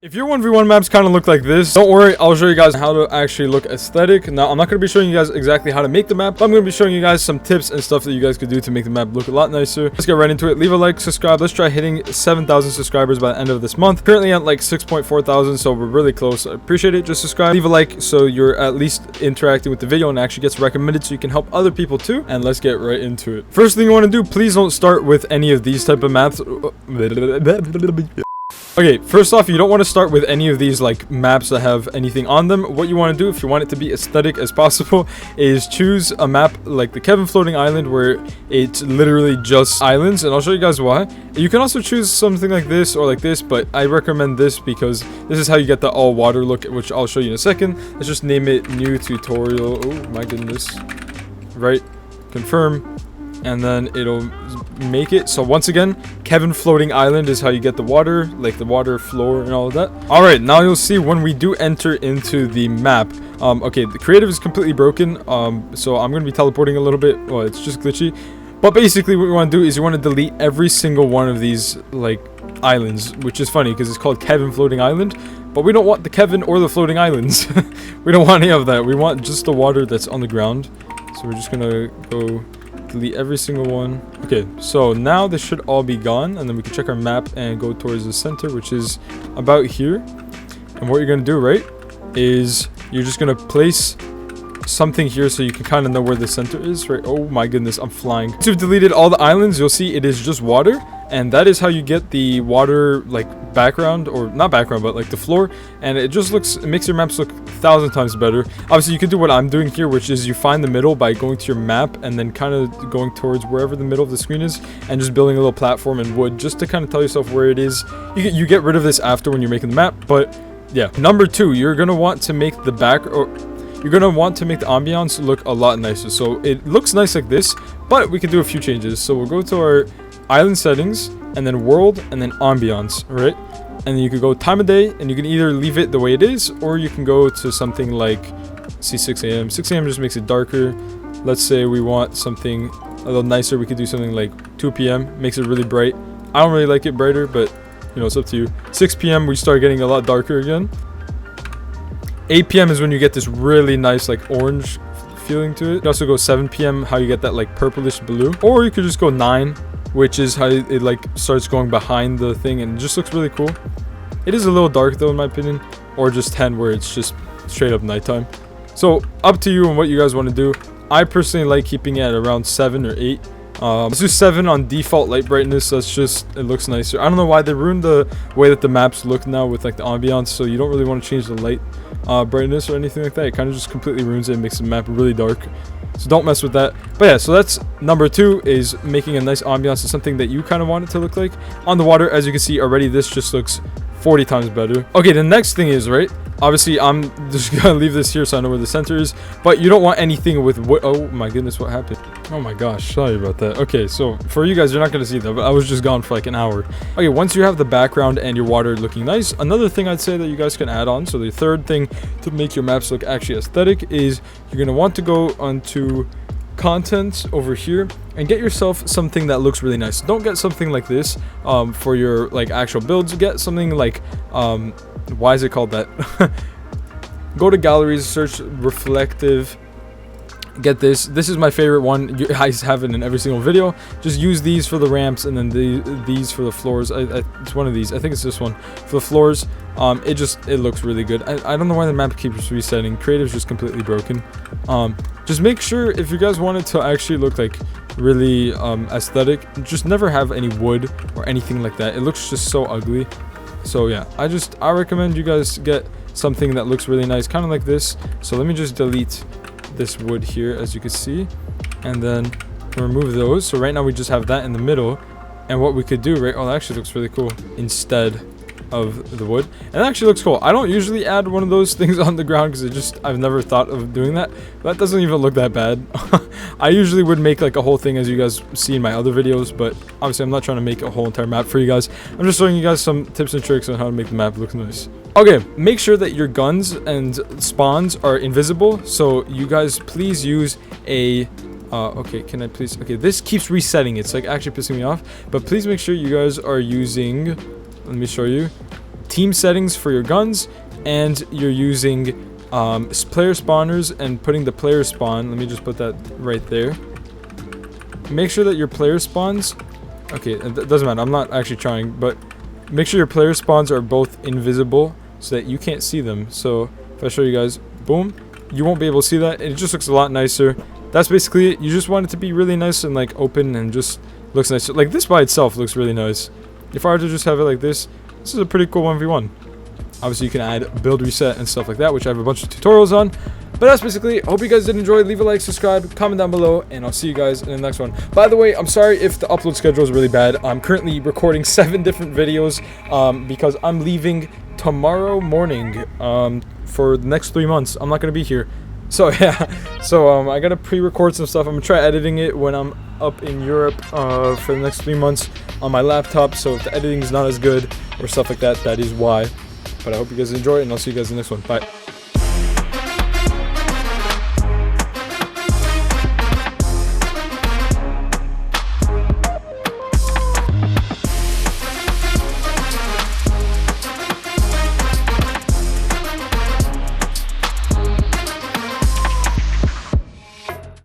If your 1v1 maps kind of look like this, don't worry, I'll show you guys how to actually look aesthetic. Now, I'm not going to be showing you guys exactly how to make the map, but I'm going to be showing you guys some tips and stuff that you guys could do to make the map look a lot nicer. Let's get right into it. Leave a like, subscribe. Let's try hitting 7,000 subscribers by the end of this month. Currently at like 6.4 thousand, so we're really close. I appreciate it. Just subscribe, leave a like so you're at least interacting with the video and actually gets recommended so you can help other people too. And let's get right into it. First thing you want to do, please don't start with any of these type of maps. Okay, first off, you don't want to start with any of these like maps that have anything on them. What you want to do, if you want it to be aesthetic as possible, is choose a map like the Kevin Floating Island where it's literally just islands, and I'll show you guys why. You can also choose something like this or like this, but I recommend this because this is how you get the all water look, which I'll show you in a second. Let's just name it new tutorial. Oh my goodness. Right, confirm. And then it'll make it. So once again, Kevin Floating Island is how you get the water, like the water floor and all of that. All right, now you'll see when we do enter into the map. Okay, the creative is completely broken. So I'm going to be teleporting a little bit. Well, it's just glitchy. But basically what we want to do is you want to delete every single one of these like islands, which is funny because it's called Kevin Floating Island. But we don't want the Kevin or the floating islands. We don't want any of that. We want just the water that's on the ground. So we're just going to go delete every single one. Okay, so now this should all be gone, and then we can check our map and go towards the center, which is about here. And what you're gonna do, right, is you're just gonna place something here so you can kind of know where the center is, right? Oh my goodness, I'm flying. Once you've deleted all the islands, you'll see it is just water, and that is how you get the water like background, or not background, but like the floor, and it just looks, it makes your maps look 1,000 times better. Obviously you can do what I'm doing here, which is you find the middle by going to your map and then kind of going towards wherever the middle of the screen is and just building a little platform in wood just to kind of tell yourself where it is. You get rid of this after when you're making the map, but yeah. Number two, you're gonna want to make the you're gonna want to make the ambiance look a lot nicer. So it looks nice like this, but we can do a few changes. So we'll go to our island settings and then world and then ambiance, right? And then you could go time of day, and you can either leave it the way it is, or you can go to something like, see, 6 a.m. 6 a.m. just makes it darker. Let's say we want something a little nicer. We could do something like 2 p.m. makes it really bright. I don't really like it brighter, but you know, it's up to you. 6 p.m. we start getting a lot darker again. 8 p.m. is when you get this really nice like orange feeling to it. You can also go 7 p.m. how you get that like purplish blue, or you could just go 9, which is how it like starts going behind the thing, and it just looks really cool. It is a little dark though in my opinion, or just 10 where it's just straight up nighttime. So up to you and what you guys want to do. I personally like keeping it at around 7 or 8. Let's do 7 on default light brightness. That's just, it looks nicer. I don't know why they ruined the way that the maps look now with like the ambiance, so you don't really want to change the light brightness or anything like that. It kind of just completely ruins it and makes the map really dark. So don't mess with that. But yeah, so that's number 2, is making a nice ambiance to something that you kind of want it to look like. On the water, as you can see already, this just looks 40 times better. Okay, the next thing is, right, obviously I'm just gonna leave this here so I know where the center is, but you don't want anything with wood. Oh my goodness, what happened? Oh my gosh, sorry about that. Okay, so for you guys, you're not gonna see that, but I was just gone for like an hour. Okay, once you have the background and your water looking nice, another thing I'd say that you guys can add on, so the third thing to make your maps look actually aesthetic, is you're gonna want to go onto content over here and get yourself something that looks really nice. Don't get something like this for your like actual builds. Get something like why is it called that? Go to galleries, search reflective. Get this. This is my favorite one. You guys have it in every single video. Just use these for the ramps, and then these for the floors. It's one of these. I think it's this one for the floors. It looks really good. I don't know why the map keeps resetting. Creative's just completely broken. Just make sure, if you guys want it to actually look like really aesthetic, just never have any wood or anything like that. It looks just so ugly. So yeah, I recommend you guys get something that looks really nice, kind of like this. So let me just delete this wood here, as you can see, and then remove those. So right now we just have that in the middle, and what we could do, right, oh, that actually looks really cool instead of the wood, and it actually looks cool. I don't usually add one of those things on the ground because I've never thought of doing that. That doesn't even look that bad. I usually would make like a whole thing, as you guys see in my other videos, but obviously I'm not trying to make a whole entire map for you guys. I'm just showing you guys some tips and tricks on how to make the map look nice. Okay, make sure that your guns and spawns are invisible. So you guys please use a okay, can I please, okay, this keeps resetting. It's like actually pissing me off, but please make sure you guys are using, let me show you, team settings for your guns, and you're using player spawners and putting the player spawn. Let me just put that right there. Make sure that your player spawns, okay, it doesn't matter, I'm not actually trying, but make sure your player spawns are both invisible so that you can't see them. So if I show you guys, boom, you won't be able to see that. It just looks a lot nicer. That's basically it. You just want it to be really nice and like open and just looks nice. Like this by itself looks really nice. If I were to just have it like this is a pretty cool 1v1. Obviously you can add build reset and stuff like that, which I have a bunch of tutorials on. But that's basically it. Hope you guys did enjoy. Leave a like, subscribe, comment down below, and I'll see you guys in the next one. By the way, I'm sorry if the upload schedule is really bad. I'm currently recording 7 different videos because I'm leaving tomorrow morning for the next 3 months. I'm not going to be here. So yeah, so I got to pre-record some stuff. I'm going to try editing it when I'm up in Europe for the next 3 months on my laptop. So if the editing is not as good or stuff like that, that is why. But I hope you guys enjoy it, and I'll see you guys in the next one. Bye.